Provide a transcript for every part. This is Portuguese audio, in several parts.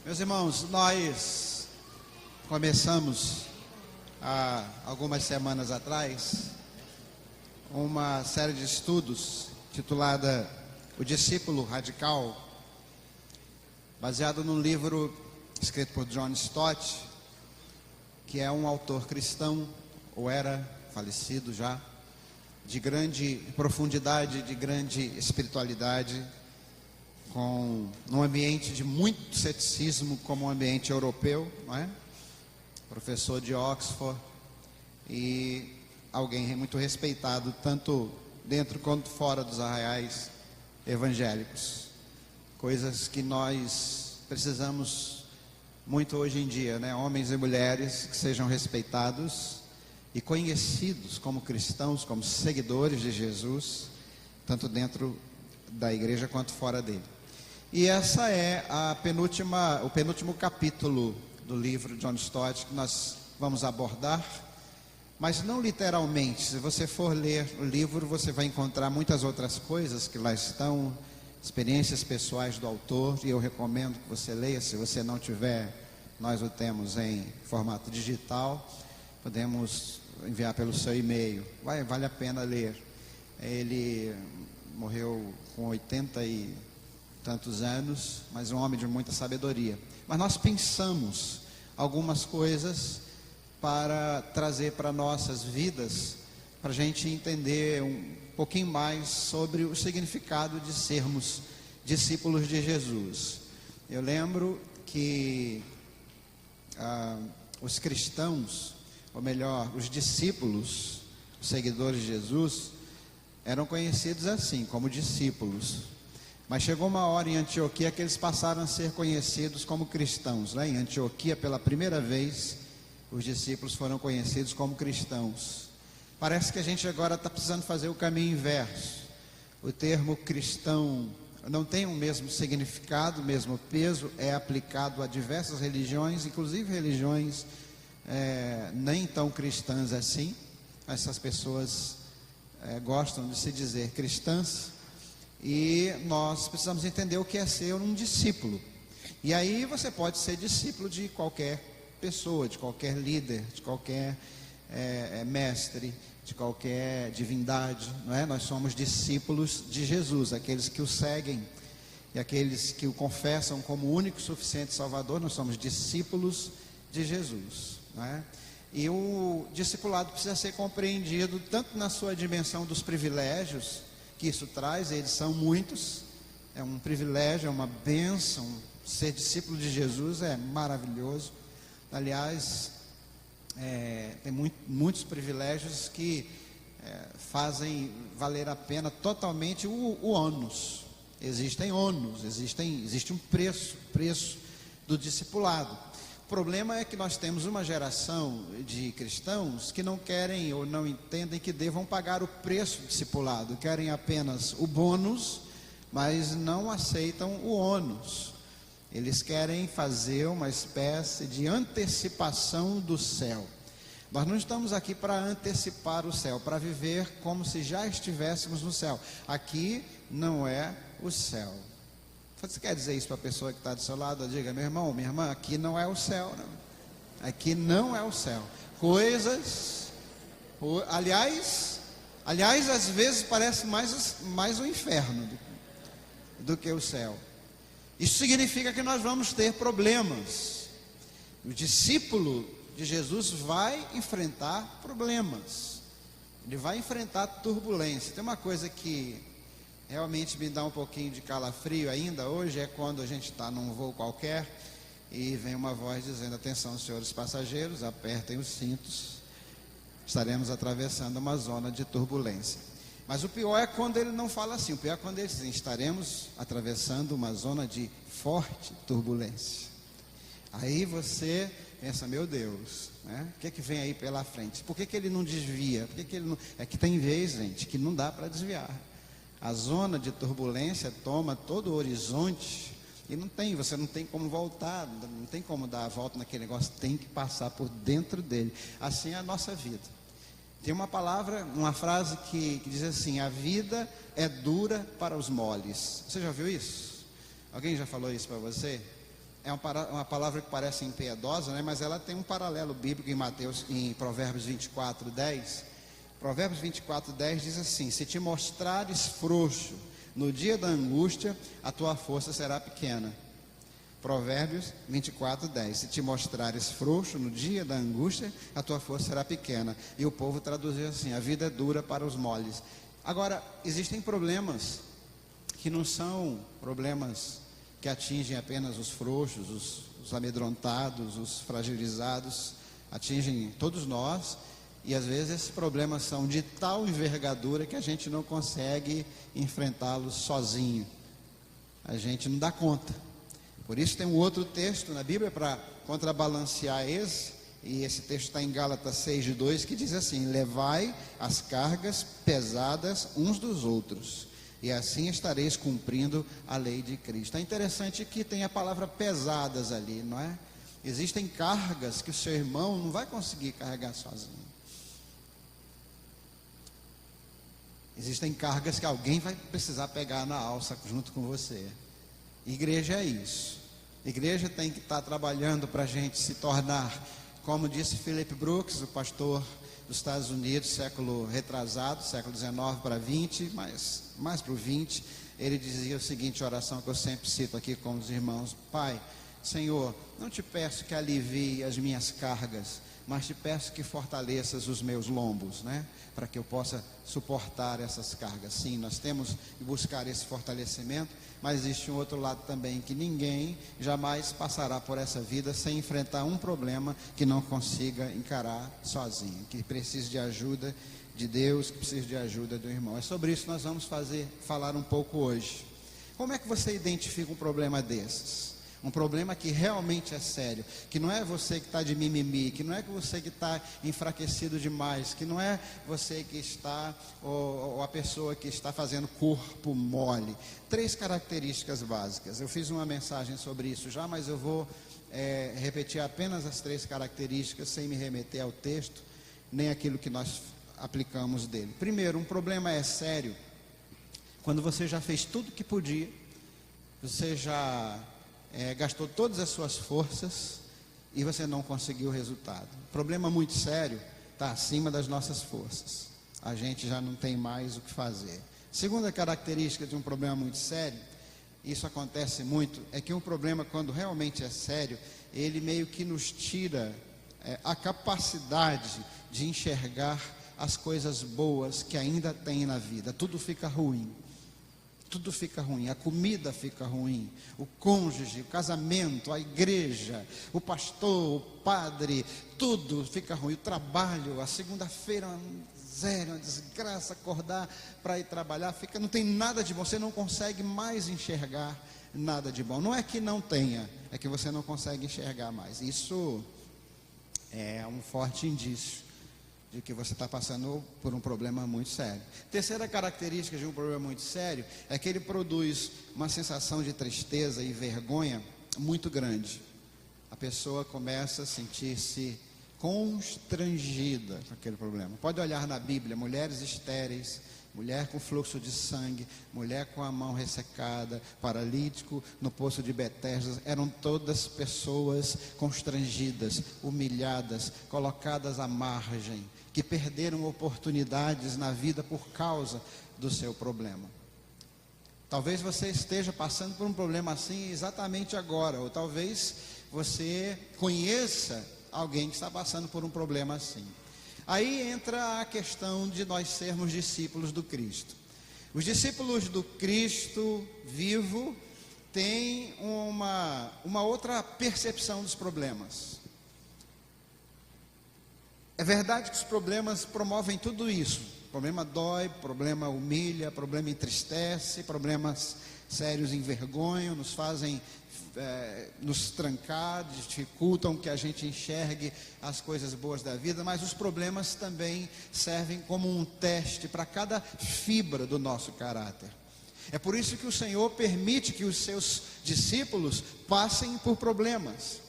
Meus irmãos, nós começamos há algumas semanas atrás uma série de estudos titulada O Discípulo Radical, baseado num livro escrito por John Stott, que é um autor cristão, ou era falecido já, de grande profundidade, de grande espiritualidade, num ambiente de muito ceticismo, como um ambiente europeu, não é? Professor de Oxford e alguém muito respeitado, tanto dentro quanto fora dos arraiais evangélicos. Coisas que nós precisamos muito hoje em dia, né? Homens e mulheres que sejam respeitados e conhecidos como cristãos, como seguidores de Jesus, tanto dentro da igreja quanto fora dele. E essa é o penúltimo capítulo do livro de John Stott que nós vamos abordar, mas não literalmente. Se você for ler o livro, você vai encontrar muitas outras coisas que lá estão, experiências pessoais do autor, e eu recomendo que você leia. Se você não tiver, nós o temos em formato digital, podemos enviar pelo seu e-mail, vale a pena ler. Ele morreu com 80 e tantos anos, mas um homem de muita sabedoria. Mas nós pensamos algumas coisas para trazer para nossas vidas, para a gente entender um pouquinho mais sobre o significado de sermos discípulos de Jesus. Eu lembro que os cristãos, ou melhor, os discípulos, os seguidores de Jesus, eram conhecidos assim, como discípulos. Mas chegou uma hora em Antioquia que eles passaram a ser conhecidos como cristãos. Lá em Antioquia, pela primeira vez, os discípulos foram conhecidos como cristãos. Parece que a gente agora está precisando fazer o caminho inverso. O termo cristão não tem o mesmo significado, o mesmo peso, é aplicado a diversas religiões, inclusive religiões nem tão cristãs assim. Essas pessoas gostam de se dizer cristãs. E nós precisamos entender o que é ser um discípulo. E aí você pode ser discípulo de qualquer pessoa, de qualquer líder, de qualquer mestre, de qualquer divindade, não é? Nós somos discípulos de Jesus, aqueles que o seguem e aqueles que o confessam como único, suficiente Salvador. Nós somos discípulos de Jesus, não é? E o discipulado precisa ser compreendido tanto na sua dimensão dos privilégios que isso traz. Eles são muitos, é um privilégio, é uma bênção. Ser discípulo de Jesus é maravilhoso. Aliás, tem muitos privilégios que fazem valer a pena totalmente o ônus. Existem ônus, existe um preço do discipulado. O problema é que nós temos uma geração de cristãos que não querem ou não entendem que devam pagar o preço do discipulado, querem apenas o bônus, mas não aceitam o ônus. Eles querem fazer uma espécie de antecipação do céu. Nós não estamos aqui para antecipar o céu, para viver como se já estivéssemos no céu. Aqui não é o céu. Você quer dizer isso para a pessoa que está do seu lado? Diga: meu irmão, minha irmã, aqui não é o céu, não. Aqui não é o céu. Aliás, às vezes parece mais o inferno do que o céu. Isso significa que nós vamos ter problemas. O discípulo de Jesus vai enfrentar problemas. Ele vai enfrentar turbulência. Tem uma coisa que realmente me dá um pouquinho de calafrio ainda hoje, é quando a gente está num voo qualquer e vem uma voz dizendo: atenção, senhores passageiros, apertem os cintos, estaremos atravessando uma zona de turbulência. Mas o pior é quando ele não fala assim. O pior é quando ele diz: estaremos atravessando uma zona de forte turbulência. Aí você pensa: meu Deus, né? O que é que vem aí pela frente? Por que ele não desvia? Por que ele não... É que tem vez, gente, que não dá para desviar. A zona de turbulência toma todo o horizonte e você não tem como voltar, não tem como dar a volta naquele negócio, tem que passar por dentro dele. Assim é a nossa vida. Tem uma frase que diz assim: a vida é dura para os moles. Você já viu isso? Alguém já falou isso para você? é uma palavra que parece impiedosa, né? Mas ela tem um paralelo bíblico em Provérbios 24:10. Provérbios 24:10 diz assim: se te mostrares frouxo no dia da angústia, a tua força será pequena. Provérbios 24:10. Se te mostrares frouxo no dia da angústia, a tua força será pequena. E o povo traduziu assim: a vida é dura para os moles. Agora, existem problemas que não são problemas que atingem apenas os frouxos, os amedrontados, os fragilizados, atingem todos nós, e às vezes esses problemas são de tal envergadura que a gente não consegue enfrentá-los sozinho, a gente não dá conta. Por isso tem um outro texto na Bíblia para contrabalancear esse, e esse texto está em Gálatas 6:2, que diz assim: levai as cargas pesadas uns dos outros, e assim estareis cumprindo a lei de Cristo. É interessante que tem a palavra pesadas ali, não é? Existem cargas que o seu irmão não vai conseguir carregar sozinho. Existem cargas que alguém vai precisar pegar na alça junto com você. Igreja é isso. Igreja tem que estar trabalhando para a gente se tornar, como disse Philip Brooks, o pastor dos Estados Unidos, século retrasado, século 19 para 20, mais para o 20, ele dizia o seguinte, oração que eu sempre cito aqui com os irmãos: Pai, Senhor, não te peço que alivie as minhas cargas, mas te peço que fortaleças os meus lombos, né? Para que eu possa suportar essas cargas. Sim, nós temos que buscar esse fortalecimento, mas existe um outro lado também, que ninguém jamais passará por essa vida sem enfrentar um problema que não consiga encarar sozinho, que precise de ajuda de Deus, que precise de ajuda do irmão. É sobre isso que nós vamos falar um pouco hoje. Como é que você identifica um problema desses? Um problema que realmente é sério, que não é você que está de mimimi, que não é você que está enfraquecido demais, que não é você que está, ou a pessoa que está fazendo corpo mole. 3 características básicas. Eu fiz uma mensagem sobre isso já, mas eu vou repetir apenas as 3 características, sem me remeter ao texto, nem aquilo que nós aplicamos dele. Primeiro, um problema é sério quando você já fez tudo que podia, você já gastou todas as suas forças e você não conseguiu o resultado. Problema muito sério, está acima das nossas forças. A gente já não tem mais o que fazer. Segunda característica de um problema muito sério, isso acontece muito, é que um problema, quando realmente é sério, ele meio que nos tira a capacidade de enxergar as coisas boas que ainda tem na vida. Tudo fica ruim. Tudo fica ruim, a comida fica ruim, o cônjuge, o casamento, a igreja, o pastor, o padre, tudo fica ruim, o trabalho, a segunda-feira, uma desgraça, acordar para ir trabalhar, não tem nada de bom, você não consegue mais enxergar nada de bom. Não é que não tenha, é que você não consegue enxergar mais. Isso é um forte indício de que você está passando por um problema muito sério. Terceira característica de um problema muito sério é que ele produz uma sensação de tristeza e vergonha muito grande. A pessoa começa a sentir-se constrangida com aquele problema. Pode olhar na Bíblia, mulheres estéreis, mulher com fluxo de sangue, mulher com a mão ressecada, paralítico no poço de Betesda, eram todas pessoas constrangidas, humilhadas, colocadas à margem, que perderam oportunidades na vida por causa do seu problema. Talvez você esteja passando por um problema assim exatamente agora, ou talvez você conheça alguém que está passando por um problema assim. Aí entra a questão de nós sermos discípulos do Cristo. Os discípulos do Cristo vivo têm uma outra percepção dos problemas. É verdade que os problemas promovem tudo isso. Problema dói, problema humilha, problema entristece, problemas sérios envergonham, nos fazem nos trancar, dificultam que a gente enxergue as coisas boas da vida, mas os problemas também servem como um teste para cada fibra do nosso caráter. É por isso que o Senhor permite que os seus discípulos passem por problemas,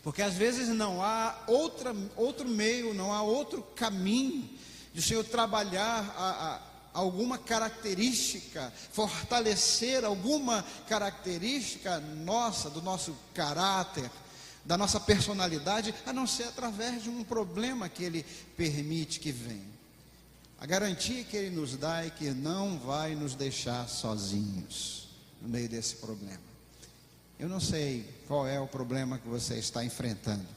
porque às vezes não há outro meio, não há outro caminho de o Senhor trabalhar alguma característica, fortalecer alguma característica nossa, do nosso caráter, da nossa personalidade, a não ser através de um problema que Ele permite que venha. A garantia que Ele nos dá é que não vai nos deixar sozinhos no meio desse problema. Eu não sei qual é o problema que você está enfrentando,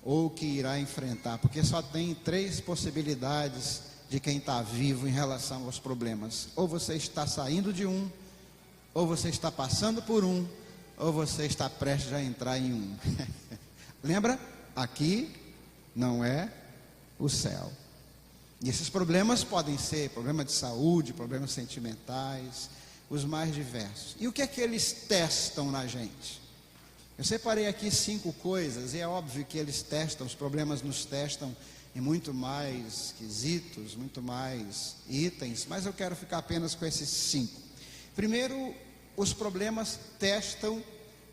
ou que irá enfrentar, porque só tem 3 possibilidades de quem está vivo em relação aos problemas. Ou você está saindo de um, ou você está passando por um, ou você está prestes a entrar em um. Lembra? Aqui não é o céu. E esses problemas podem ser problemas de saúde, problemas sentimentais, os mais diversos. E o que é que eles testam na gente? Eu separei aqui 5 coisas, e é óbvio que eles testam, os problemas nos testam em muito mais quesitos, muito mais itens, mas eu quero ficar apenas com esses 5. Primeiro, os problemas testam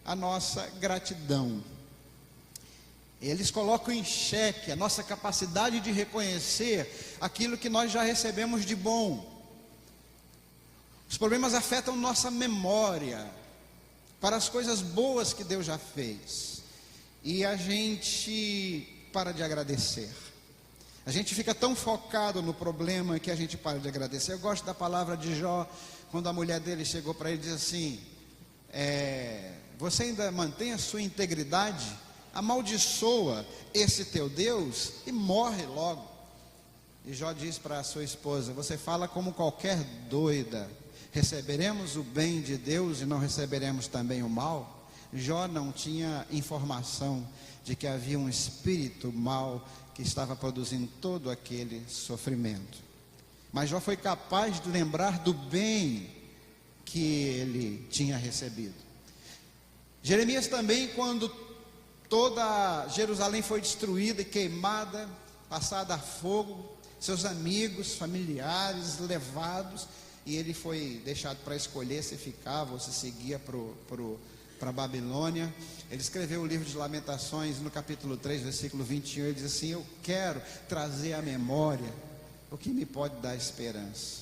a nossa gratidão. Eles colocam em xeque a nossa capacidade de reconhecer aquilo que nós já recebemos de bom. Os problemas afetam nossa memória para as coisas boas que Deus já fez, e a gente para de agradecer. A gente fica tão focado no problema que a gente para de agradecer. Eu gosto da palavra de Jó, quando a mulher dele chegou para ele e disse assim: você ainda mantém a sua integridade? Amaldiçoa esse teu Deus e morre logo. E Jó diz para a sua esposa: você fala como qualquer doida. Receberemos o bem de Deus e não receberemos também o mal? Jó não tinha informação de que havia um espírito mau que estava produzindo todo aquele sofrimento. Mas Jó foi capaz de lembrar do bem que ele tinha recebido. Jeremias também, quando toda Jerusalém foi destruída e queimada, passada a fogo, seus amigos, familiares levados, e ele foi deixado para escolher se ficava ou se seguia para a Babilônia. Ele escreveu o livro de Lamentações, no capítulo 3, versículo 21, ele diz assim: eu quero trazer à memória o que me pode dar esperança.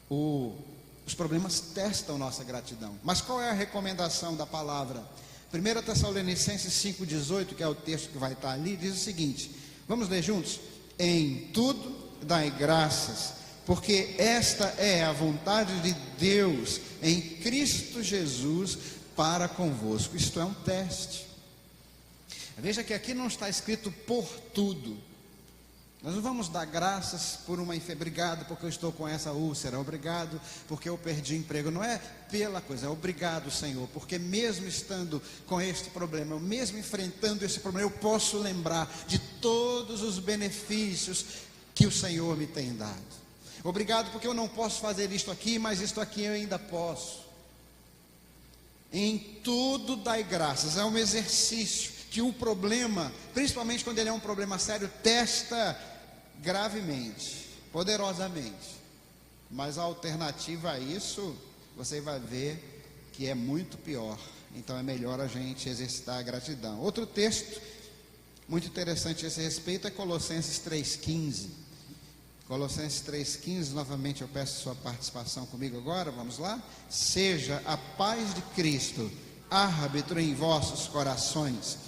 Os problemas testam nossa gratidão. Mas qual é a recomendação da palavra? 1 Tessalonicenses 5,18, que é o texto que vai estar ali, diz o seguinte: vamos ler juntos? Em tudo dai graças, porque esta é a vontade de Deus em Cristo Jesus para convosco. Isto é um teste. Veja que aqui não está escrito por tudo. Nós não vamos dar graças por uma enfermidade. Obrigado porque eu estou com essa úlcera. Obrigado porque eu perdi emprego. Não é pela coisa, é obrigado, Senhor, porque mesmo estando com este problema, mesmo enfrentando esse problema, eu posso lembrar de todos os benefícios que o Senhor me tem dado. Obrigado porque eu não posso fazer isto aqui, mas isto aqui eu ainda posso. Em tudo dai graças. É um exercício que o problema, principalmente quando ele é um problema sério, testa gravemente, poderosamente. Mas a alternativa a isso, você vai ver que é muito pior. Então é melhor a gente exercitar a gratidão. Outro texto muito interessante a esse respeito é Colossenses 3,15. Colossenses 3,15, novamente eu peço sua participação comigo agora, vamos lá? Seja a paz de Cristo árbitro em vossos corações,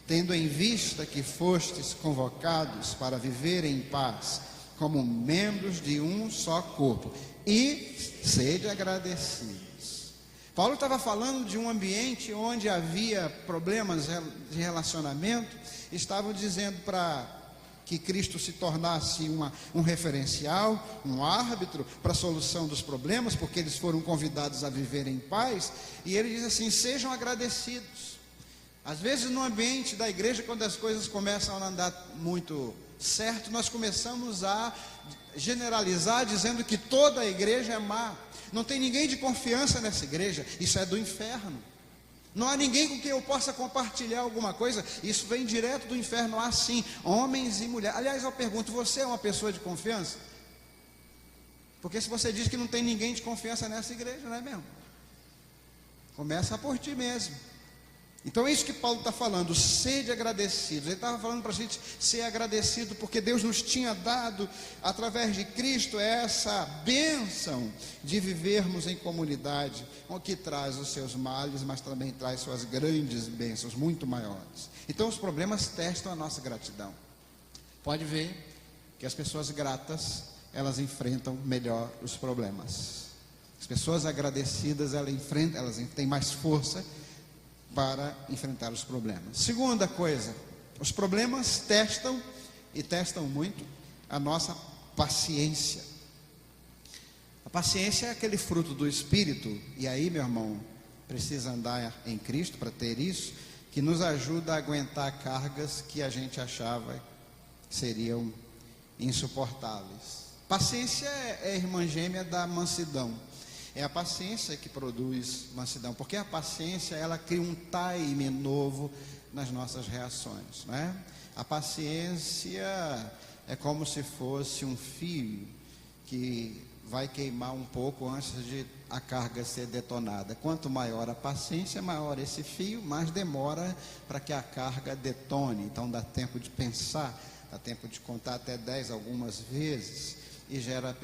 tendo em vista que fostes convocados para viver em paz, como membros de um só corpo, e sede agradecidos. Paulo estava falando de um ambiente onde havia problemas de relacionamento, estavam dizendo para que Cristo se tornasse um referencial, um árbitro para a solução dos problemas, porque eles foram convidados a viver em paz, e ele diz assim: sejam agradecidos. Às vezes no ambiente da igreja, quando as coisas começam a não andar muito certo, nós começamos a generalizar, dizendo que toda a igreja é má, não tem ninguém de confiança nessa igreja, isso é do inferno. Não há ninguém com quem eu possa compartilhar alguma coisa. Isso vem direto do inferno. Há sim homens e mulheres. Aliás, eu pergunto: você é uma pessoa de confiança? Porque se você diz que não tem ninguém de confiança nessa igreja, não é mesmo? Começa por ti mesmo. Então é isso que Paulo está falando, sede agradecidos. Ele estava falando para a gente ser agradecido porque Deus nos tinha dado, através de Cristo, essa bênção de vivermos em comunidade, o que traz os seus males, mas também traz suas grandes bênçãos, muito maiores. Então os problemas testam a nossa gratidão. Pode ver que as pessoas gratas, elas enfrentam melhor os problemas. As pessoas agradecidas, elas têm mais força para enfrentar os problemas. Segunda coisa, os problemas testam, e testam muito, a nossa paciência. A paciência é aquele fruto do Espírito, e aí, meu irmão, precisa andar em Cristo para ter isso, que nos ajuda a aguentar cargas que a gente achava que seriam insuportáveis. Paciência é a irmã gêmea da mansidão. É a paciência que produz mansidão, porque a paciência, ela cria um time novo nas nossas reações, não é? A paciência é como se fosse um fio que vai queimar um pouco antes de a carga ser detonada. Quanto maior a paciência, maior esse fio, mais demora para que a carga detone. Então dá tempo de pensar, dá tempo de contar até 10 algumas vezes, e gera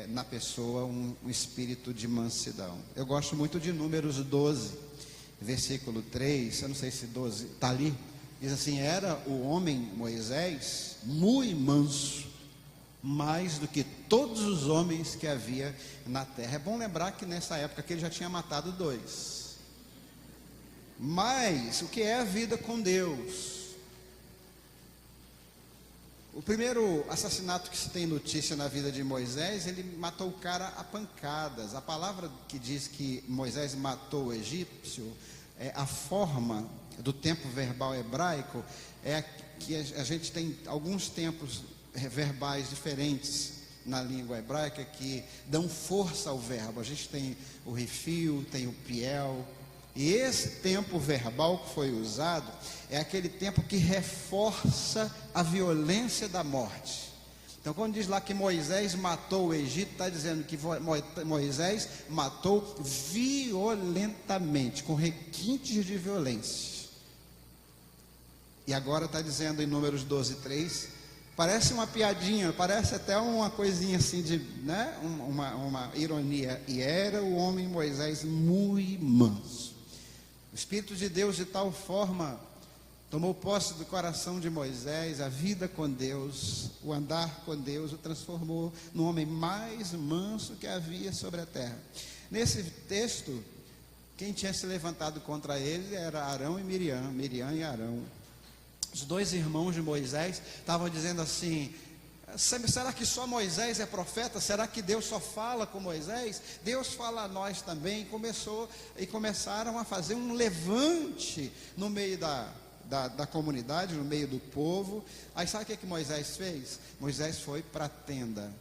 na pessoa um espírito de mansidão. Eu gosto muito de Números 12, versículo 3, eu não sei se 12 está ali, diz assim: era o homem Moisés muito manso, mais do que todos os homens que havia na terra. É bom lembrar que nessa época que ele já tinha matado 2. Mas o que é a vida com Deus? O primeiro assassinato que se tem notícia na vida de Moisés, ele matou o cara a pancadas. A palavra que diz que Moisés matou o egípcio, a forma do tempo verbal hebraico, é que a gente tem alguns tempos verbais diferentes na língua hebraica que dão força ao verbo. A gente tem o refil, tem o piel. E esse tempo verbal que foi usado é aquele tempo que reforça a violência da morte. Então, quando diz lá que Moisés matou o Egito, está dizendo que Moisés matou violentamente, com requintes de violência. E agora está dizendo em Números 12, 3, parece uma piadinha, parece até uma coisinha assim de, né, uma ironia. E era o homem Moisés muito manso. O Espírito de Deus de tal forma tomou posse do coração de Moisés, a vida com Deus, o andar com Deus, o transformou no homem mais manso que havia sobre a terra. Nesse texto, quem tinha se levantado contra ele era Arão e Miriam e Arão. Os 2 irmãos de Moisés estavam dizendo assim: será que só Moisés é profeta? Será que Deus só fala com Moisés? Deus fala a nós também. Começaram a fazer um levante no meio da comunidade, no meio do povo. Aí sabe o que Moisés fez? Moisés foi para a tenda.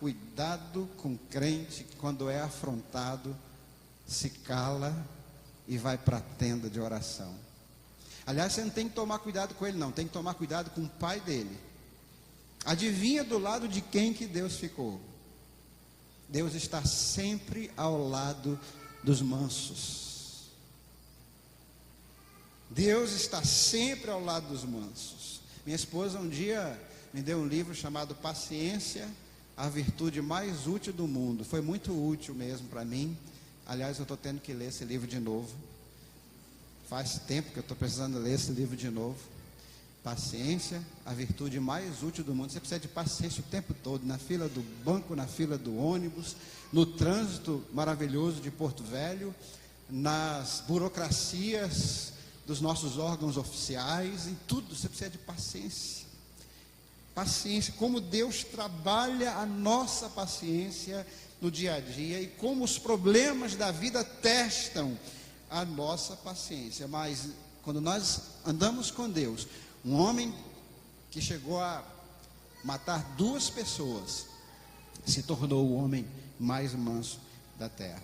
Cuidado com o crente que quando é afrontado se cala e vai para a tenda de oração. Aliás, você não tem que tomar cuidado com ele não, tem que tomar cuidado com o pai dele. Adivinha do lado de quem que Deus ficou? Deus está sempre ao lado dos mansos. Deus está sempre ao lado dos mansos. Minha esposa um dia me deu um livro chamado Paciência, a virtude mais útil do mundo. Foi muito útil mesmo para mim. Aliás, eu estou tendo que ler esse livro de novo. Faz tempo que eu estou precisando ler esse livro de novo. Paciência, a virtude mais útil do mundo. Você precisa de paciência o tempo todo, na fila do banco, na fila do ônibus, no trânsito maravilhoso de Porto Velho, nas burocracias dos nossos órgãos oficiais, em tudo você precisa de paciência. Paciência, como Deus trabalha a nossa paciência no dia a dia e como os problemas da vida testam a nossa paciência. Mas quando nós andamos com Deus, um homem que chegou a matar 2 pessoas se tornou o homem mais manso da terra.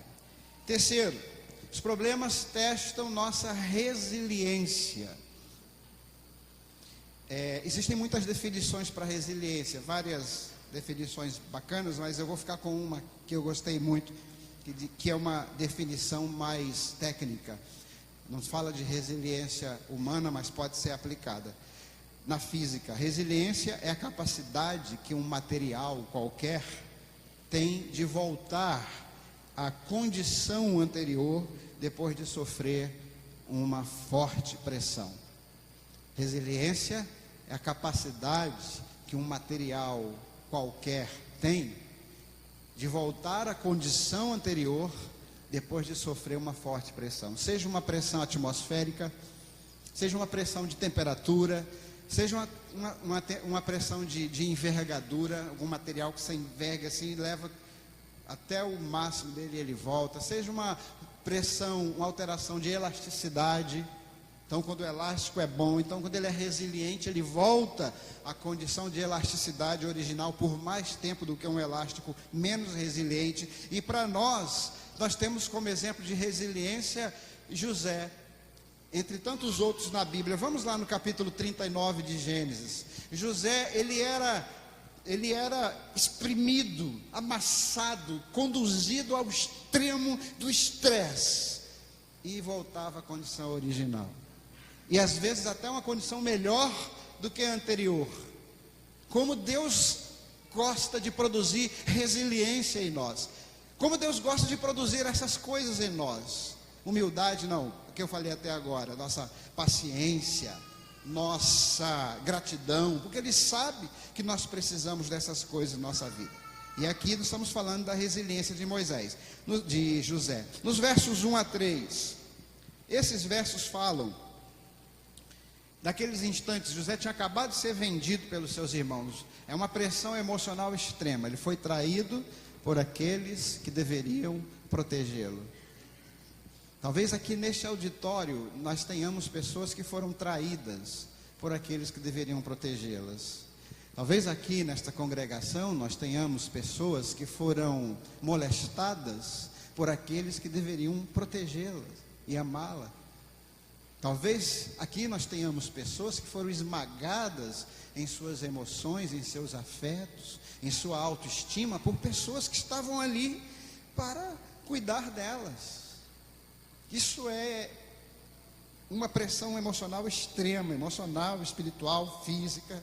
Terceiro, os problemas testam nossa resiliência. Existem muitas definições para resiliência, várias definições bacanas, mas eu vou ficar com uma que eu gostei muito, que é uma definição mais técnica. não fala de resiliência humana, mas pode ser aplicada na física. Resiliência é a capacidade que um material qualquer tem de voltar à condição anterior depois de sofrer uma forte pressão. Resiliência é a capacidade que um material qualquer tem de voltar à condição anterior depois de sofrer uma forte pressão. Seja uma pressão atmosférica, seja uma pressão de temperatura, seja uma pressão de envergadura, algum material que se enverga assim, leva até o máximo dele e ele volta. Seja uma pressão, uma alteração de elasticidade. Então, quando o elástico é bom, então quando ele é resiliente, ele volta à condição de elasticidade original por mais tempo do que um elástico menos resiliente. E para nós temos como exemplo de resiliência José, entre tantos outros na Bíblia. Vamos lá no capítulo 39 de Gênesis. José, ele era exprimido, amassado, conduzido ao extremo do estresse e voltava à condição original. E às vezes até uma condição melhor do que a anterior. Como Deus gosta de produzir resiliência em nós. Como Deus gosta de produzir essas coisas em nós. Humildade não, o que eu falei até agora. Nossa paciência, nossa gratidão. Porque Ele sabe que nós precisamos dessas coisas em nossa vida. E aqui nós estamos falando da resiliência de de José. Nos versos 1 a 3. Esses versos falam daqueles instantes. José tinha acabado de ser vendido pelos seus irmãos. É uma pressão emocional extrema. Ele foi traído por aqueles que deveriam protegê-lo. Talvez aqui neste auditório nós tenhamos pessoas que foram traídas por aqueles que deveriam protegê-las. Talvez aqui nesta congregação nós tenhamos pessoas que foram molestadas por aqueles que deveriam protegê-las e amá-la. Talvez aqui nós tenhamos pessoas que foram esmagadas em suas emoções, em seus afetos, em sua autoestima, por pessoas que estavam ali para cuidar delas. Isso é uma pressão emocional extrema, emocional, espiritual, física.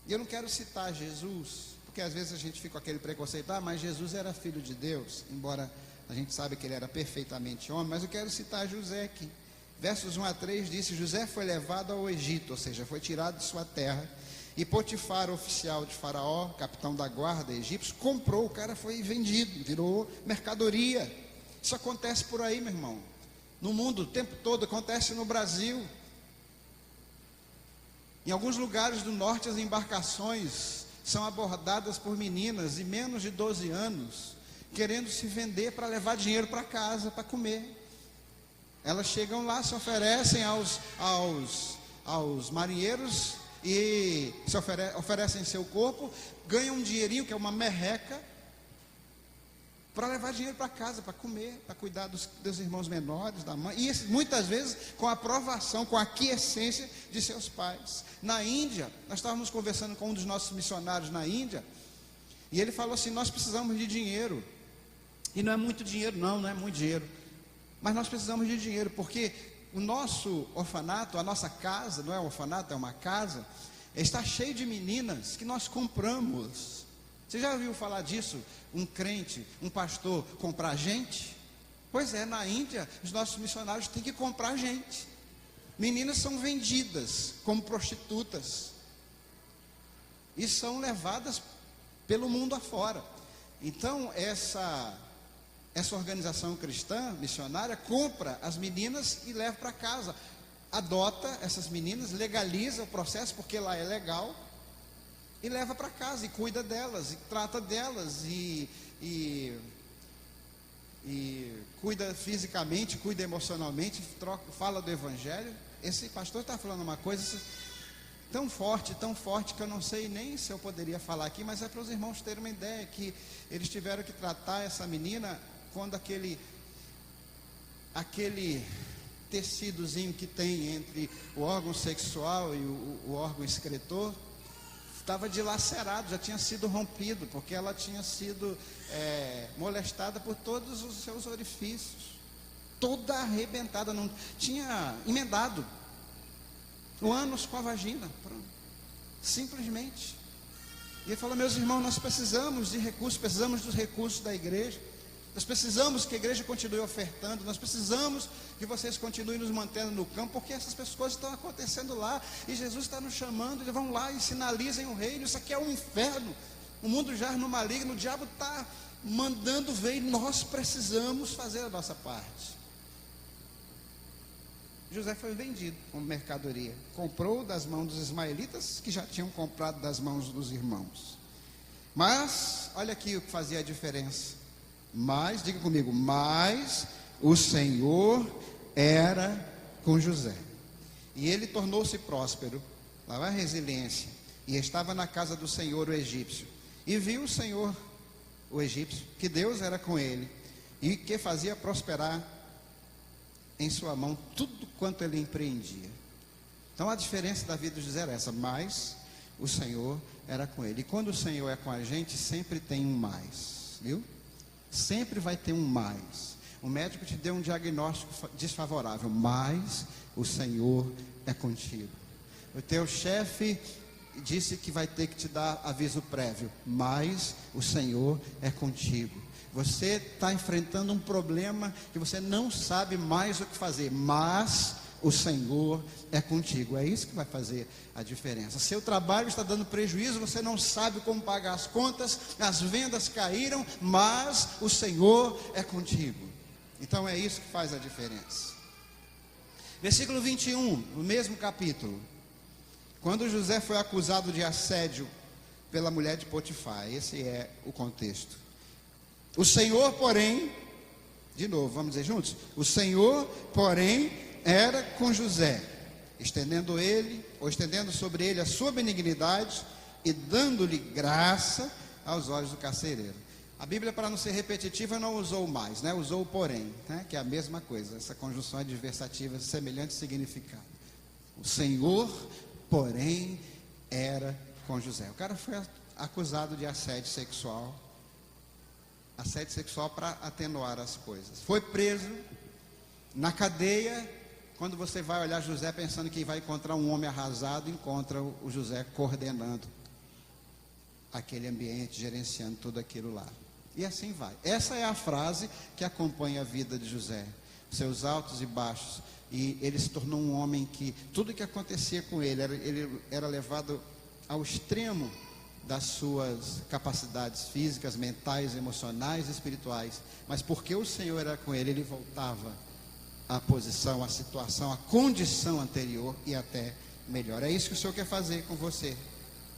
E eu não quero citar Jesus, porque às vezes a gente fica com aquele preconceito, mas Jesus era filho de Deus, embora a gente saiba que ele era perfeitamente homem, mas eu quero citar José aqui. Versos 1 a 3 diz: José foi levado ao Egito, ou seja, foi tirado de sua terra, e Potifar, oficial de Faraó, capitão da guarda egípcio, comprou, o cara foi vendido, virou mercadoria. Isso acontece por aí, meu irmão, no mundo o tempo todo, acontece no Brasil. Em alguns lugares do norte as embarcações são abordadas por meninas de menos de 12 anos, querendo se vender para levar dinheiro para casa, para comer. Elas chegam lá, se oferecem aos marinheiros e oferecem seu corpo, ganham um dinheirinho, que é uma merreca, para levar dinheiro para casa, para comer, para cuidar dos irmãos menores, da mãe, e muitas vezes com a aprovação, com a aquiescência de seus pais. Na Índia, nós estávamos conversando com um dos nossos missionários na Índia, e ele falou assim: nós precisamos de dinheiro, e não é muito dinheiro, não é muito dinheiro, mas nós precisamos de dinheiro, porque o nosso orfanato, a nossa casa, não é um orfanato, é uma casa, está cheio de meninas que nós compramos. Você já ouviu falar disso? Um crente, um pastor comprar gente? Pois é, na Índia, os nossos missionários têm que comprar gente. Meninas são vendidas como prostitutas e são levadas pelo mundo afora. Então, essa organização cristã, missionária, compra as meninas e leva para casa. Adota essas meninas, legaliza o processo, porque lá é legal, e leva para casa, e cuida delas, e trata delas, e cuida fisicamente, cuida emocionalmente, fala do evangelho. Esse pastor está falando uma coisa tão forte, que eu não sei nem se eu poderia falar aqui, mas é para os irmãos terem uma ideia, que eles tiveram que tratar essa menina quando aquele tecidozinho que tem entre o órgão sexual e o órgão excretor estava dilacerado, já tinha sido rompido, porque ela tinha sido molestada por todos os seus orifícios. toda arrebentada, não tinha emendado o ânus com a vagina, pronto. Simplesmente. E ele falou: meus irmãos, nós precisamos de recursos, precisamos dos recursos da igreja. Nós precisamos que a igreja continue ofertando. Nós precisamos que vocês continuem nos mantendo no campo, porque essas coisas estão acontecendo lá. E Jesus está nos chamando. Eles vão lá e sinalizem o reino. Isso aqui é um inferno. O mundo jaz no maligno. O diabo está mandando ver. E nós precisamos fazer a nossa parte. José foi vendido como mercadoria. Comprou das mãos dos ismaelitas, que já tinham comprado das mãos dos irmãos. Mas, olha aqui o que fazia a diferença. Mas, diga comigo, mas o Senhor era com José. E ele tornou-se próspero, lá vai a resiliência, e estava na casa do Senhor o egípcio. E viu o Senhor, o egípcio, que Deus era com ele, e que fazia prosperar em sua mão tudo quanto ele empreendia. Então a diferença da vida de José era essa, mas o Senhor era com ele. E quando o Senhor é com a gente, sempre tem um mais, viu? Sempre vai ter um mais. O médico te deu um diagnóstico desfavorável, mas o Senhor é contigo. O teu chefe disse que vai ter que te dar aviso prévio, mas o Senhor é contigo. Você está enfrentando um problema que você não sabe mais o que fazer, mas o Senhor é contigo. É isso que vai fazer a diferença. Seu trabalho está dando prejuízo, você não sabe como pagar as contas, as vendas caíram, mas o Senhor é contigo. Então é isso que faz a diferença. Versículo 21, no mesmo capítulo. Quando José foi acusado de assédio pela mulher de Potifar, esse é o contexto. O Senhor, porém, de novo, vamos dizer juntos? O Senhor, porém, era com José, estendendo sobre ele a sua benignidade e dando-lhe graça aos olhos do carcereiro. A Bíblia, para não ser repetitiva, não usou mais, né? Usou o porém, né? Que é a mesma coisa. Essa conjunção adversativa, semelhante significado. O Senhor, porém, era com José. O cara foi acusado de assédio sexual para atenuar as coisas. Foi preso na cadeia. Quando você vai olhar José pensando que vai encontrar um homem arrasado, encontra o José coordenando aquele ambiente, gerenciando tudo aquilo lá. E assim vai. Essa é a frase que acompanha a vida de José, seus altos e baixos. E ele se tornou um homem que tudo que acontecia com ele era levado ao extremo das suas capacidades físicas, mentais, emocionais e espirituais. Mas porque o Senhor era com ele, ele voltava à posição, à situação, à condição anterior e até melhor. É isso que o Senhor quer fazer com você.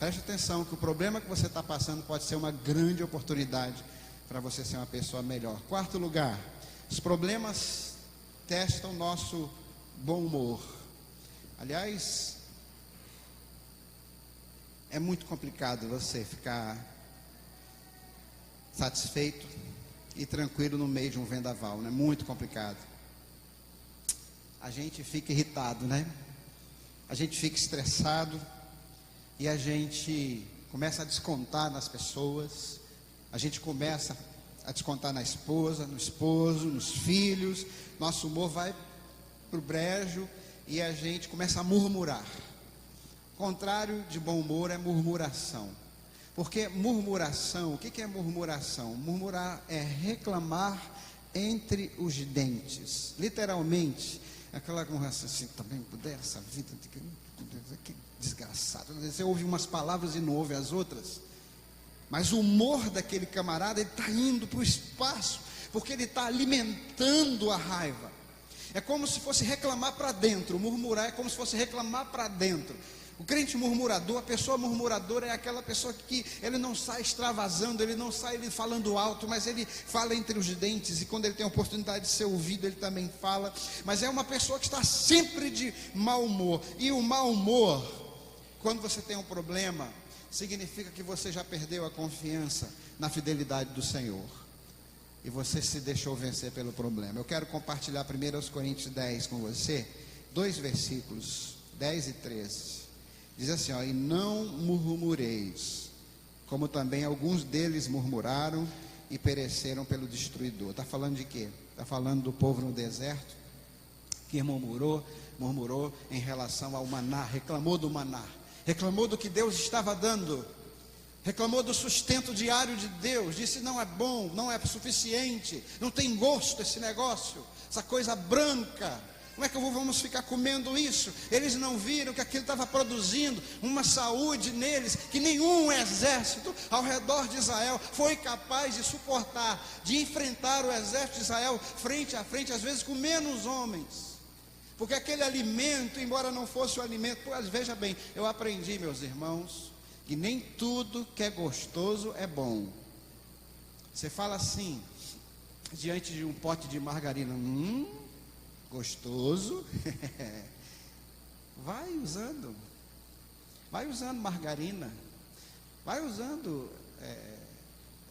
Preste atenção que o problema que você está passando pode ser uma grande oportunidade para você ser uma pessoa melhor. Quarto lugar, os problemas testam nosso bom humor. Aliás, é muito complicado você ficar satisfeito e tranquilo no meio de um vendaval, né? Muito complicado. A gente fica irritado, né? A gente fica estressado e a gente começa a descontar nas pessoas, a gente começa a descontar na esposa, no esposo, nos filhos. Nosso humor vai para o brejo e a gente começa a murmurar. O contrário de bom humor é murmuração. Porque murmuração, o que é murmuração? Murmurar é reclamar entre os dentes. Literalmente, aquela murmuração assim, também puder essa vida, que desgraçado. Você ouve umas palavras e não ouve as outras. Mas o humor daquele camarada, ele está indo para o espaço, porque ele está alimentando a raiva. É como se fosse reclamar para dentro. Murmurar é como se fosse reclamar para dentro. O crente murmurador, a pessoa murmuradora é aquela pessoa que ele não sai extravasando, ele não sai falando alto, mas ele fala entre os dentes, e quando ele tem a oportunidade de ser ouvido, ele também fala. Mas é uma pessoa que está sempre de mau humor. E o mau humor, quando você tem um problema, significa que você já perdeu a confiança na fidelidade do Senhor. E você se deixou vencer pelo problema. Eu quero compartilhar 1 Coríntios 10 com você, 2 versículos, 10 e 13. Diz assim, ó: e não murmureis, como também alguns deles murmuraram e pereceram pelo destruidor. Está falando de quê? Está falando do povo no deserto, que murmurou em relação ao maná, reclamou do maná, reclamou do que Deus estava dando, reclamou do sustento diário de Deus, disse: não é bom, não é suficiente, não tem gosto esse negócio, essa coisa branca. Como é que vamos ficar comendo isso? Eles não viram que aquilo estava produzindo uma saúde neles, que nenhum exército ao redor de Israel foi capaz de suportar, de enfrentar o exército de Israel frente a frente, às vezes com menos homens. Porque aquele alimento, embora não fosse o alimento, veja bem, eu aprendi, meus irmãos, que nem tudo que é gostoso é bom. Você fala assim, diante de um pote de margarina, gostoso, vai usando margarina, vai usando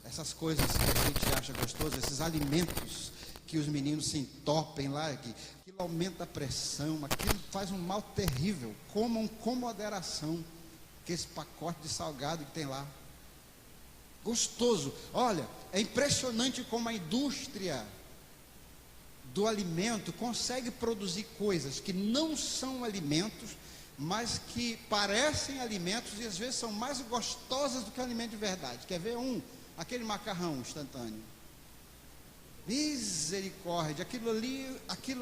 essas coisas que a gente acha gostoso, esses alimentos que os meninos se entopem lá, aquilo aumenta a pressão, aquilo faz um mal terrível. Comam com moderação, que esse pacote de salgado que tem lá, gostoso. Olha, é impressionante como a indústria do alimento consegue produzir coisas que não são alimentos, mas que parecem alimentos e às vezes são mais gostosas do que alimento de verdade. Quer ver aquele macarrão instantâneo? Misericórdia, aquilo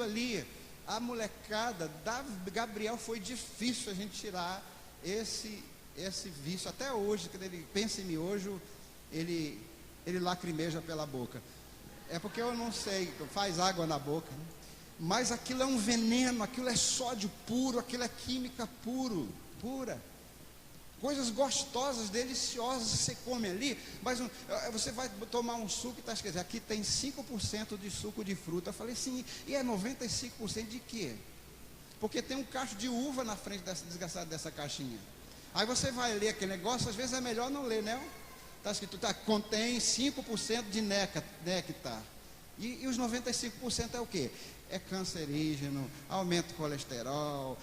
ali, a molecada da Gabriel, foi difícil a gente tirar esse vício. Até hoje, quando ele pensa em miojo, ele lacrimeja pela boca. É porque eu não sei, faz água na boca, né? Mas aquilo é um veneno, aquilo é sódio puro, aquilo é química pura. Coisas gostosas, deliciosas, você come ali, mas você vai tomar um suco e está escrito, aqui tem 5% de suco de fruta. Eu falei, sim, e é 95% de quê? Porque tem um cacho de uva na frente desgraçada dessa caixinha. Aí você vai ler aquele negócio, às vezes é melhor não ler, né? Está escrito, contém 5% de néctar. E os 95% é o quê? É cancerígeno, aumenta o colesterol,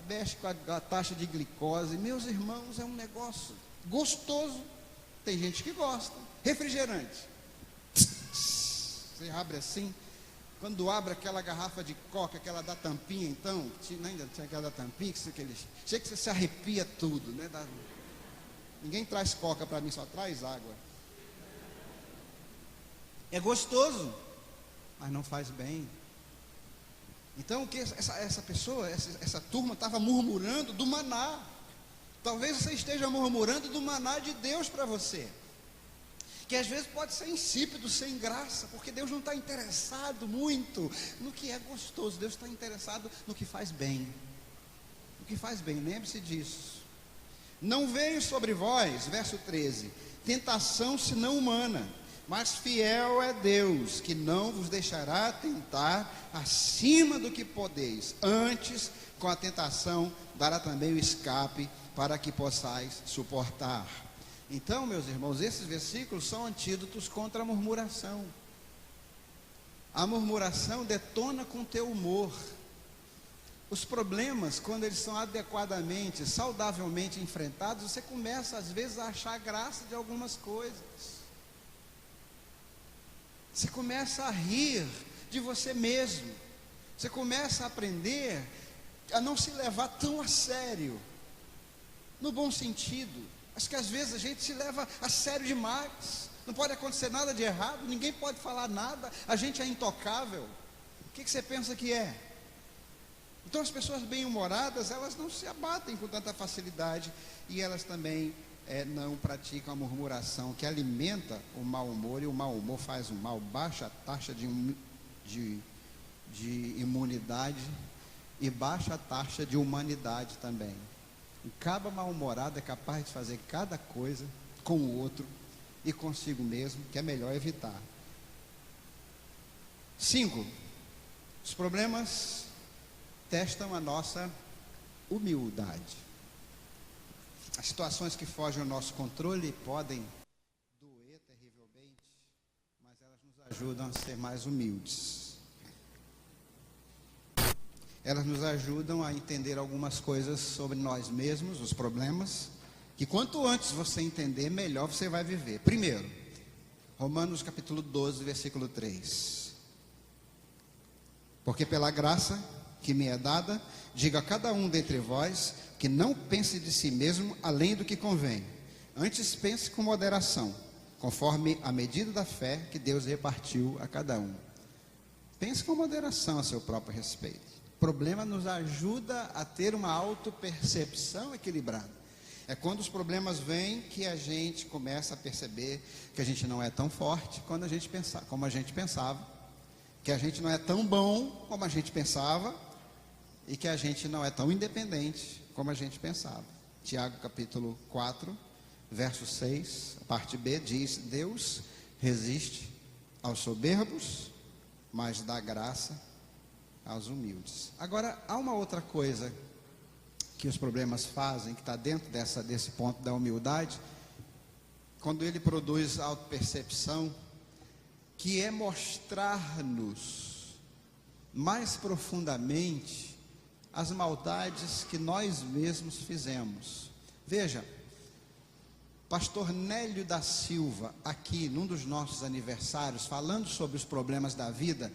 mexe com a taxa de glicose. Meus irmãos, é um negócio gostoso. Tem gente que gosta. Refrigerante. Você abre assim. Quando abre aquela garrafa de coca, aquela da tampinha, então, ainda tinha aquela da tampinha, chega que você se arrepia tudo, né? Ninguém traz coca para mim, só traz água. É gostoso, mas não faz bem. Então, que essa pessoa, essa turma estava murmurando do maná. Talvez você esteja murmurando do maná de Deus para você, que às vezes pode ser insípido, sem graça, porque Deus não está interessado muito no que é gostoso. Deus está interessado no que faz bem. O que faz bem, lembre-se disso. Não veio sobre vós, verso 13, tentação senão humana, mas fiel é Deus, que não vos deixará tentar acima do que podeis. Antes, com a tentação, dará também o escape, para que possais suportar. Então, meus irmãos, esses versículos são antídotos contra a murmuração. A murmuração detona com o teu humor. Os problemas, quando eles são adequadamente, saudavelmente enfrentados, você começa às vezes a achar graça de algumas coisas. Você começa a rir de você mesmo. Você começa a aprender a não se levar tão a sério, no bom sentido. Acho que às vezes a gente se leva a sério demais. Não pode acontecer nada de errado, ninguém pode falar nada, a gente é intocável. O que você pensa que é? Então as pessoas bem-humoradas, elas não se abatem com tanta facilidade, e elas também não praticam a murmuração, que alimenta o mau humor, e o mau humor faz o mal, baixa a taxa de imunidade e baixa a taxa de humanidade também. Um cabra mal-humorado é capaz de fazer cada coisa com o outro e consigo mesmo, que é melhor evitar. 5. Os problemas testam a nossa humildade. As situações que fogem ao nosso controle podem doer terrivelmente, mas elas nos ajudam a ser mais humildes. Elas nos ajudam a entender algumas coisas sobre nós mesmos, os problemas, que quanto antes você entender, melhor você vai viver. Primeiro, Romanos capítulo 12, versículo 3. Porque pela graça que me é dada, digo a cada um dentre vós, que não pense de si mesmo além do que convém. Antes pense com moderação, conforme a medida da fé que Deus repartiu a cada um. Pense com moderação a seu próprio respeito. O problema nos ajuda a ter uma autopercepção equilibrada. É quando os problemas vêm que a gente começa a perceber que a gente não é tão forte como a gente pensava, que a gente não é tão bom como a gente pensava e que a gente não é tão independente como a gente pensava. Tiago capítulo 4, verso 6, a parte B diz: Deus resiste aos soberbos, mas dá graça aos humildes. Agora, há uma outra coisa que os problemas fazem, que está dentro desse ponto da humildade, quando ele produz autopercepção, que é mostrar-nos mais profundamente as maldades que nós mesmos fizemos. Veja, pastor Nélio da Silva, aqui num dos nossos aniversários, falando sobre os problemas da vida,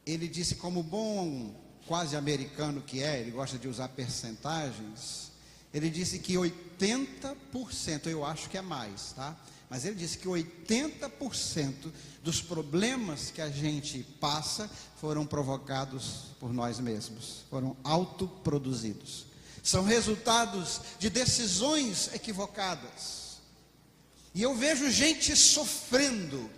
ele disse, como bom quase americano que é, ele gosta de usar percentagens, ele disse que 80%, eu acho que é mais, tá? Mas ele disse que 80% dos problemas que a gente passa foram provocados por nós mesmos, foram autoproduzidos. São resultados de decisões equivocadas. E eu vejo gente sofrendo,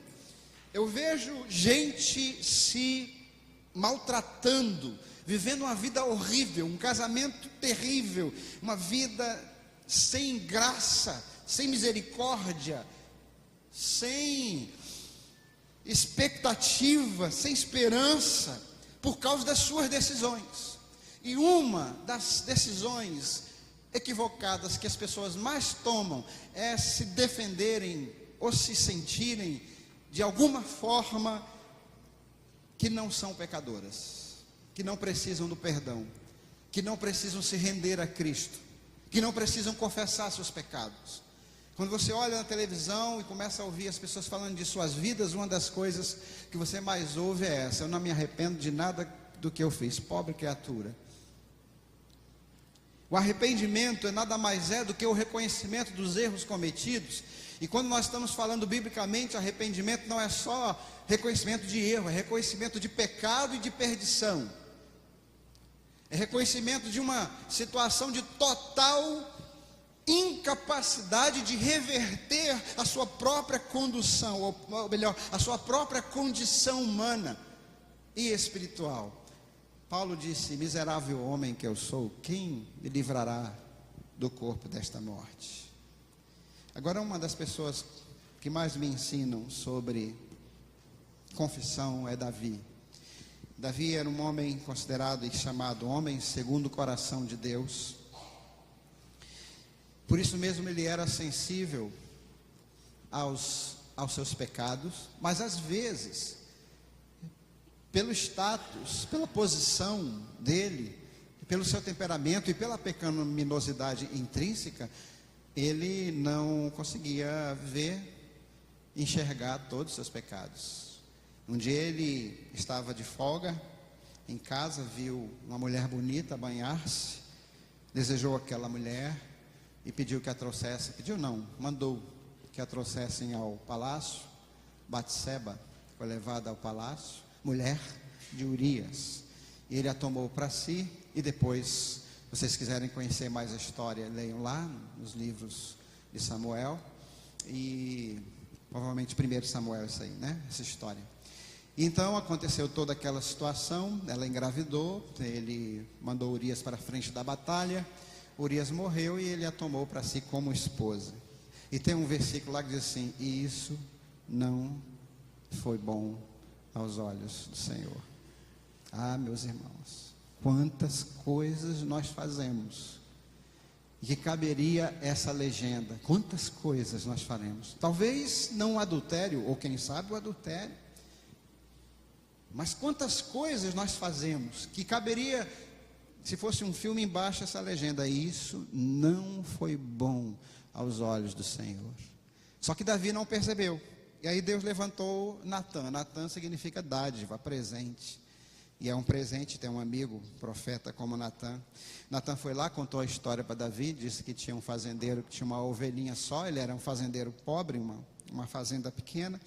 eu vejo gente se maltratando, vivendo uma vida horrível, um casamento terrível, uma vida sem graça, sem misericórdia, sem expectativa, sem esperança, por causa das suas decisões. E uma das decisões equivocadas que as pessoas mais tomam é se defenderem ou se sentirem de alguma forma que não são pecadoras, que não precisam do perdão, que não precisam se render a Cristo, que não precisam confessar seus pecados. Quando você olha na televisão e começa a ouvir as pessoas falando de suas vidas, uma das coisas que você mais ouve é essa: eu não me arrependo de nada do que eu fiz, pobre criatura. O arrependimento é nada mais do que o reconhecimento dos erros cometidos. E quando nós estamos falando biblicamente, arrependimento não é só reconhecimento de erro, é reconhecimento de pecado e de perdição. É reconhecimento de uma situação de total incapacidade de reverter a sua própria condução, ou melhor, a sua própria condição humana e espiritual. Paulo disse: miserável homem que eu sou, quem me livrará do corpo desta morte? Agora, uma das pessoas que mais me ensinam sobre confissão é Davi. Davi era um homem considerado e chamado homem segundo o coração de Deus. Por isso mesmo ele era sensível aos seus pecados, mas às vezes, pelo status, pela posição dele, pelo seu temperamento e pela pecaminosidade intrínseca, ele não conseguia enxergar todos os seus pecados. Um dia ele estava de folga em casa, viu uma mulher bonita banhar-se, desejou aquela mulher e pediu que a trouxesse, mandou que a trouxessem ao palácio. Batseba foi levada ao palácio, mulher de Urias, e ele a tomou para si. E depois, se vocês quiserem conhecer mais a história, leiam lá nos livros de Samuel, e provavelmente 1 Samuel, isso aí, né? Essa história. Então aconteceu toda aquela situação, ela engravidou, ele mandou Urias para a frente da batalha, Urias morreu e ele a tomou para si como esposa. E tem um versículo lá que diz assim: e isso não foi bom aos olhos do Senhor. Ah, meus irmãos, quantas coisas nós fazemos, e que caberia essa legenda, quantas coisas nós faremos, talvez não o adultério, ou quem sabe o adultério, mas quantas coisas nós fazemos, que caberia, se fosse um filme, embaixo essa legenda: isso não foi bom aos olhos do Senhor. Só que Davi não percebeu, E aí Deus levantou Natã. Natã significa dádiva, presente. E é um presente ter um amigo, profeta como Natã. Natã foi lá, contou a história para Davi, disse que tinha um fazendeiro que tinha uma ovelhinha só, ele era um fazendeiro pobre, uma fazenda pequena,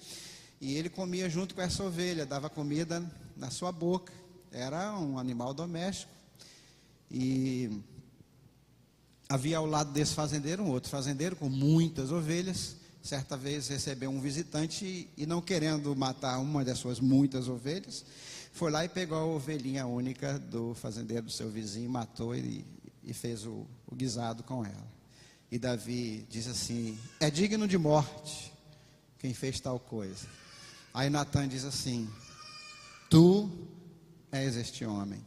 e ele comia junto com essa ovelha, dava comida na sua boca, era um animal doméstico. E havia ao lado desse fazendeiro um outro fazendeiro com muitas ovelhas. Certa vez recebeu um visitante e não querendo matar uma das suas muitas ovelhas, foi lá e pegou a ovelhinha única do fazendeiro do seu vizinho, matou e fez o guisado com ela. E Davi diz assim: é digno de morte quem fez tal coisa. Aí Natã diz assim: tu és este homem,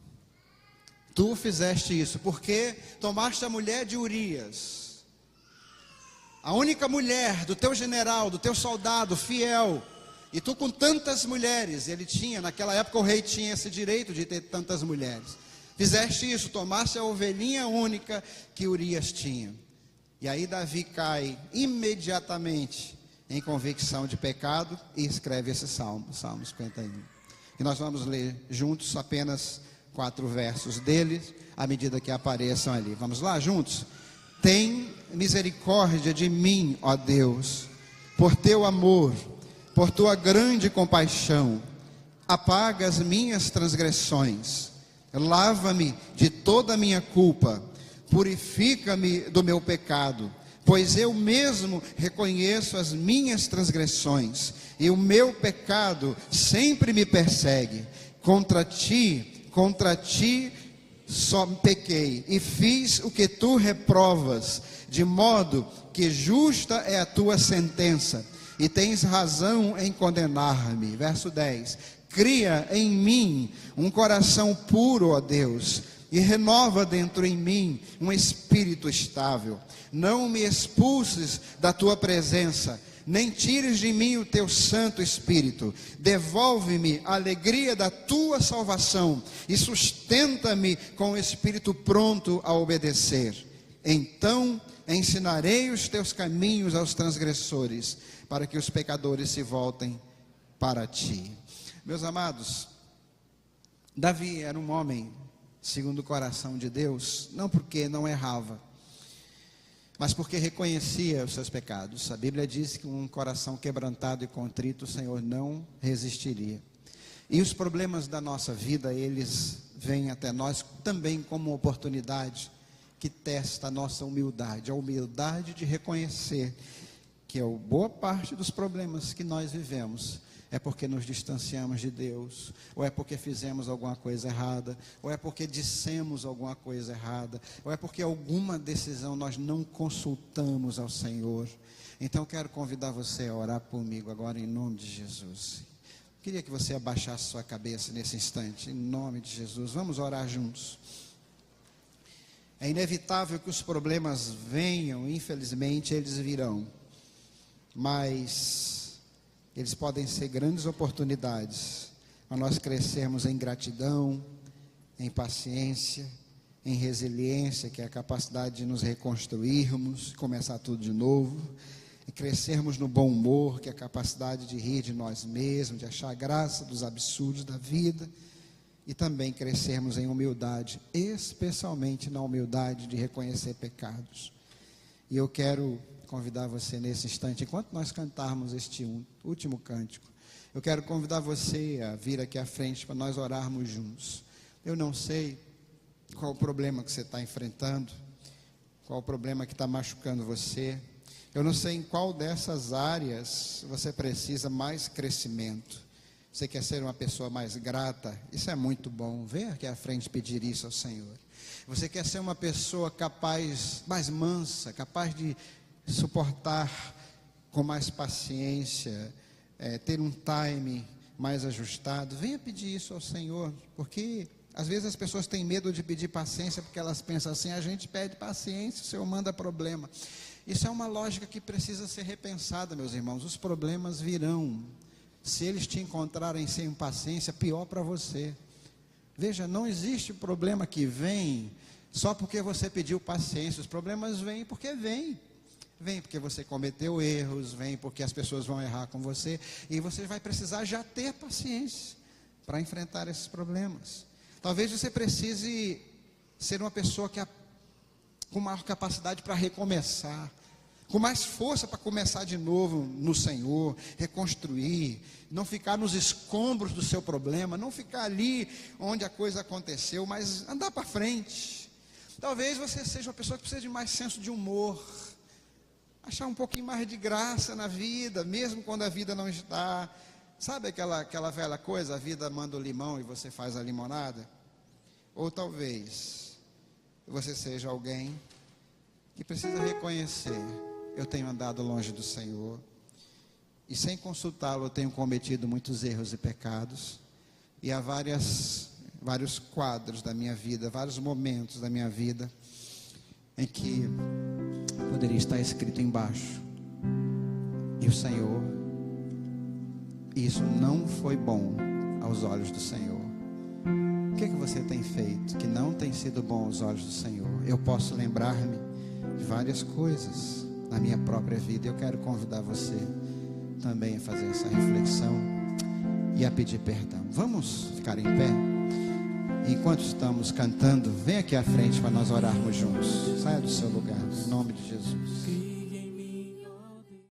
tu fizeste isso, porque tomaste a mulher de Urias, a única mulher do teu general, do teu soldado fiel, e tu com tantas mulheres. Ele tinha, naquela época o rei tinha esse direito de ter tantas mulheres. Fizeste isso, tomaste a ovelhinha única que Urias tinha. E aí Davi cai imediatamente em convicção de pecado e escreve esse salmo, Salmo 51. E nós vamos ler juntos apenas 4 versos dele, à medida que apareçam ali. Vamos lá juntos? Tem misericórdia de mim, ó Deus, por teu amor, por tua grande compaixão. Apaga as minhas transgressões, lava-me de toda a minha culpa, purifica-me do meu pecado, pois eu mesmo reconheço as minhas transgressões, e o meu pecado sempre me persegue. Contra ti só pequei, e fiz o que tu reprovas, de modo que justa é a tua sentença, e tens razão em condenar-me. Verso 10: cria em mim um coração puro, ó Deus, e renova dentro em mim um espírito estável. Não me expulses da tua presença, nem tires de mim o teu Santo Espírito. Devolve-me a alegria da tua salvação, e sustenta-me com o espírito pronto a obedecer. Então ensinarei os teus caminhos aos transgressores, para que os pecadores se voltem para ti. Meus amados, Davi era um homem segundo o coração de Deus, não porque não errava, mas porque reconhecia os seus pecados. A Bíblia diz que um coração quebrantado e contrito o Senhor não resistiria. E os problemas da nossa vida, eles vêm até nós também como uma oportunidade que testa a nossa humildade, a humildade de reconhecer que a boa parte dos problemas que nós vivemos é porque nos distanciamos de Deus, ou é porque fizemos alguma coisa errada, ou é porque dissemos alguma coisa errada, ou é porque alguma decisão nós não consultamos ao Senhor. Então quero convidar você a orar comigo agora em nome de Jesus. Queria que você abaixasse sua cabeça nesse instante, em nome de Jesus. Vamos orar juntos. É inevitável que os problemas venham, infelizmente eles virão, mas eles podem ser grandes oportunidades para nós crescermos em gratidão, em paciência, em resiliência, que é a capacidade de nos reconstruirmos, começar tudo de novo, e crescermos no bom humor, que é a capacidade de rir de nós mesmos, de achar graça dos absurdos da vida, e também crescermos em humildade, especialmente na humildade de reconhecer pecados. E eu quero convidar você nesse instante, enquanto nós cantarmos este último cântico, eu quero convidar você a vir aqui à frente para nós orarmos juntos. Eu não sei qual o problema que você está enfrentando, qual o problema que está machucando você, eu não sei em qual dessas áreas você precisa mais crescimento. Você quer ser uma pessoa mais grata? Isso é muito bom. Vem aqui à frente pedir isso ao Senhor. Você quer ser uma pessoa capaz, mais mansa, capaz de suportar com mais paciência, ter um time mais ajustado? Venha pedir isso ao Senhor, porque às vezes as pessoas têm medo de pedir paciência, porque elas pensam assim: a gente pede paciência, o Senhor manda problema. Isso é uma lógica que precisa ser repensada, meus irmãos. Os problemas virão. Se eles te encontrarem sem paciência, pior para você. Veja, não existe problema que vem só porque você pediu paciência. Os problemas vêm porque vêm. Vem porque você cometeu erros, vem porque as pessoas vão errar com você, e você vai precisar já ter paciência para enfrentar esses problemas. Talvez você precise ser uma pessoa com maior capacidade para recomeçar, com mais força para começar de novo no Senhor, reconstruir, não ficar nos escombros do seu problema, não ficar ali onde a coisa aconteceu, mas andar para frente. Talvez você seja uma pessoa que precisa de mais senso de humor, achar um pouquinho mais de graça na vida, mesmo quando a vida não está. Sabe aquela velha coisa, a vida manda o limão e você faz a limonada? Ou talvez você seja alguém que precisa reconhecer: eu tenho andado longe do Senhor, e sem consultá-lo eu tenho cometido muitos erros e pecados, e há vários quadros da minha vida, vários momentos da minha vida em que poderia estar escrito embaixo: e o Senhor, isso não foi bom aos olhos do Senhor. O que você tem feito que não tem sido bom aos olhos do Senhor? Eu posso lembrar-me de várias coisas na minha própria vida. Eu quero convidar você também a fazer essa reflexão e a pedir perdão. Vamos ficar em pé? Enquanto estamos cantando, vem aqui à frente para nós orarmos juntos. Saia do seu lugar, em nome de Jesus.